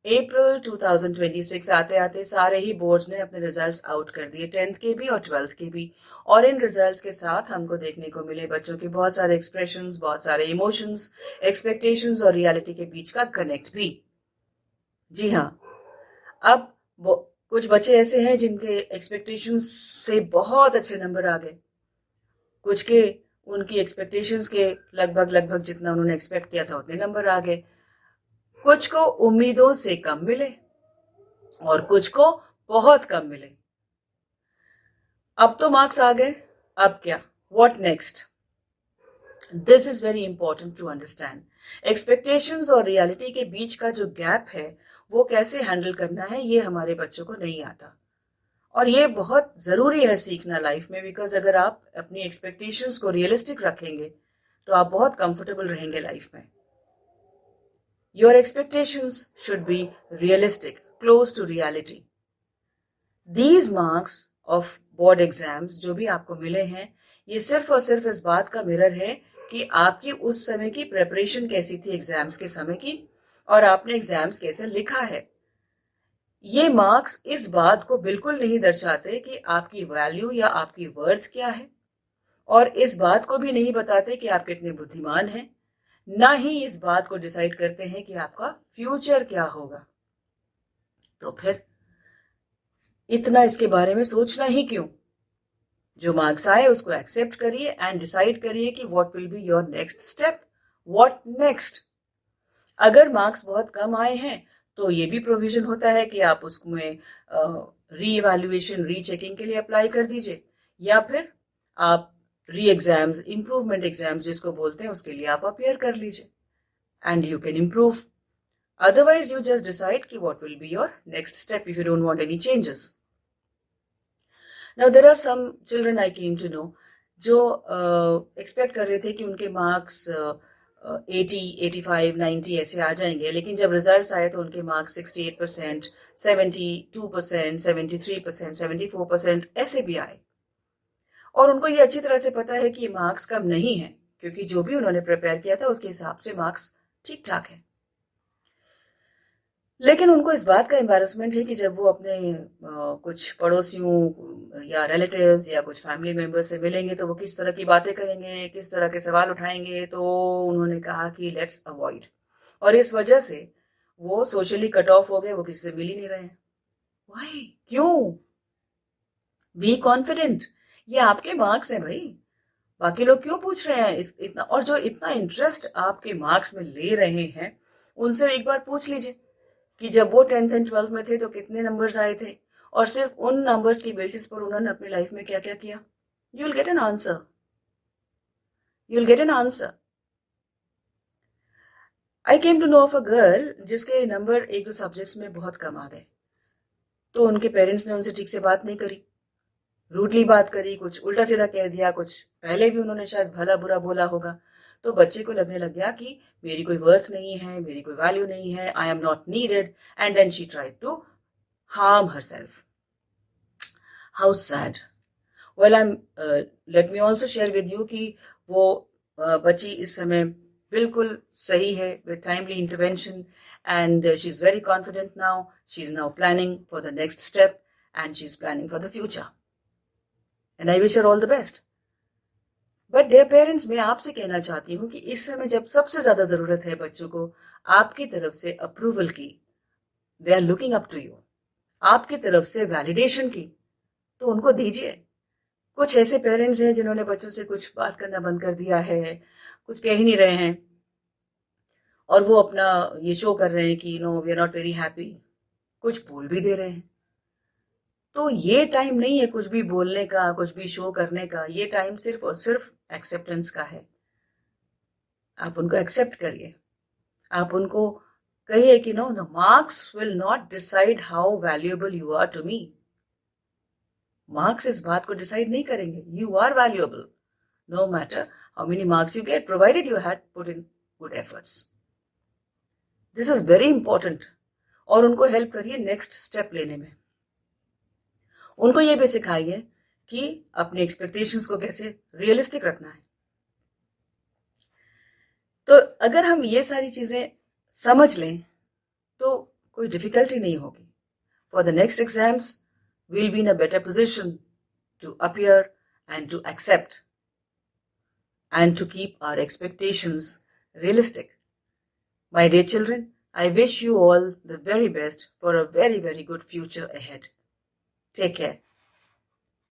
अप्रैल 2026 आते आते सारे ही बोर्ड्स ने अपने रिजल्ट्स आउट कर दिए, 10th के भी और 12th के भी। और इन रिजल्ट्स के साथ हमको देखने को मिले बच्चों के बहुत सारे एक्सप्रेशंस, बहुत सारे इमोशंस, एक्सपेक्टेशंस और रियलिटी के बीच का कनेक्ट भी। जी हाँ, अब कुछ बच्चे ऐसे हैं जिनके एक्सपेक्टेशंस से बहुत अच्छे नंबर आ गए, कुछ के उनकी एक्सपेक्टेशंस के लगभग लगभग जितना उन्होंने एक्सपेक्ट किया था उतने नंबर आ गए, कुछ को उम्मीदों से कम मिले और कुछ को बहुत कम मिले। अब तो मार्क्स आ गए, अब क्या, what next? This is very important to understand. Expectations और रियलिटी के बीच का जो गैप है वो कैसे हैंडल करना है, ये हमारे बच्चों को नहीं आता। और ये बहुत जरूरी है सीखना लाइफ में, बिकॉज अगर आप अपनी एक्सपेक्टेशंस को रियलिस्टिक रखेंगे तो आप बहुत कंफर्टेबल रहेंगे लाइफ में। Your expectations should be realistic, close to reality. These marks of board exams जो भी आपको मिले हैं, ये सिर्फ और सिर्फ इस बात का मिरर है कि आपकी उस समय की प्रेपरेशन कैसी थी एग्जाम्स के समय की, और आपने एग्जाम्स कैसे लिखा है। ये मार्क्स इस बात को बिल्कुल नहीं दर्शाते कि आपकी वैल्यू या आपकी वर्थ क्या है, और इस बात को भी नहीं बताते कि आप कितने बुद्धिमान हैं, ना ही इस बात को डिसाइड करते हैं कि आपका फ्यूचर क्या होगा। तो फिर इतना इसके बारे में सोचना ही क्यों? जो मार्क्स आए उसको एक्सेप्ट करिए एंड डिसाइड करिए कि what will be your next step, what next. अगर मार्क्स बहुत कम आए हैं तो ये भी प्रोविजन होता है कि आप उसमें री इवैल्यूएशन, रीचेकिंग के लिए अप्लाई कर दीजिए, या फिर आप री एग्जाम्स, इम्प्रूवमेंट एग्जाम्स जिसको बोलते हैं, उसके लिए आप अपियर कर लीजिए and you can improve. Otherwise, you just decide ki what will be your next step if you don't want any changes. Now, there are some children I came to know जो expect कर रहे थे कि उनके marks 80, 85, 90 ऐसे आ जाएंगे, लेकिन जब results आए तो उनके marks 68%, 72%, 73%, 74% ऐसे भी आए। और उनको ये अच्छी तरह से पता है कि ये marks कम नहीं है, क्योंकि जो भी उन्होंने prepare किया था उसके हिसाब से marks ठीक ठाक है। लेकिन उनको इस बात का एम्बैरेसमेंट है कि जब वो अपने कुछ पड़ोसियों या रिलेटिव्स या कुछ फैमिली मेंबर से मिलेंगे तो वो किस तरह की बातें करेंगे, किस तरह के सवाल उठाएंगे, तो उन्होंने कहा कि लेट्स अवॉइड। और इस वजह से वो सोशली कट ऑफ हो गए, वो किसी से मिल ही नहीं रहे हैं। वाई? क्यों? बी कॉन्फिडेंट, ये आपके मार्क्स हैं भाई, बाकी लोग क्यों पूछ रहे हैं इतना? और जो इतना इंटरेस्ट आपके मार्क्स में ले रहे हैं उनसे एक बार पूछ लीजिए कि जब वो 10th एंड 12th में थे तो कितने नंबर्स आए थे, और सिर्फ उन नंबर्स की बेसिस पर उन्होंने अपनी लाइफ में क्या क्या किया। You will get an answer, you will get an answer. I came to know of a girl जिसके नंबर एक दो सब्जेक्ट्स में बहुत कम आ गए, तो उनके पेरेंट्स ने उनसे ठीक से बात नहीं करी, रूडली बात करी, कुछ उल्टा सीधा कह दिया, कुछ पहले भी उन्होंने शायद भला बुरा बोला होगा। तो बच्चे को लगने लग गया कि मेरी कोई वर्थ नहीं है, मेरी कोई वैल्यू नहीं है, I am not needed, and then she tried to harm herself. How sad. Well, let me also share with you कि वो बच्ची इस समय बिल्कुल सही है with timely intervention, and she is very confident now. She is now planning for the next step and she is planning for the future. And I wish her all the best. But dear parents, मैं आपसे कहना चाहती हूँ कि इस समय जब सबसे ज्यादा जरूरत है बच्चों को आपकी तरफ से अप्रूवल की, they are looking up to you, आपकी तरफ से वैलिडेशन की, तो उनको दीजिए। कुछ ऐसे पेरेंट्स हैं जिन्होंने बच्चों से कुछ बात करना बंद कर दिया है, कुछ कह ही नहीं रहे हैं, और वो अपना ये शो कर रहे हैं कि no we are not very happy, कुछ बोल भी दे रहे हैं। तो ये टाइम नहीं है कुछ भी बोलने का, कुछ भी शो करने का, ये टाइम सिर्फ और सिर्फ एक्सेप्टेंस का है। आप उनको एक्सेप्ट करिए, आप उनको कहिए कि no, the marks will not decide how valuable you are to me. Marks इस बात को डिसाइड नहीं करेंगे, you are valuable no matter how many marks you get, provided you had put in good efforts. This is very important. और उनको help करिए next step लेने में। उनको ये भी सिखाइए कि अपने एक्सपेक्टेशंस को कैसे रियलिस्टिक रखना है। तो अगर हम ये सारी चीजें समझ लें तो कोई डिफिकल्टी नहीं होगी. For the next exams, we'll be in a better position to appear and to accept and to keep our expectations realistic. My dear children, I wish you all the very best for a very, very good future ahead. Take care.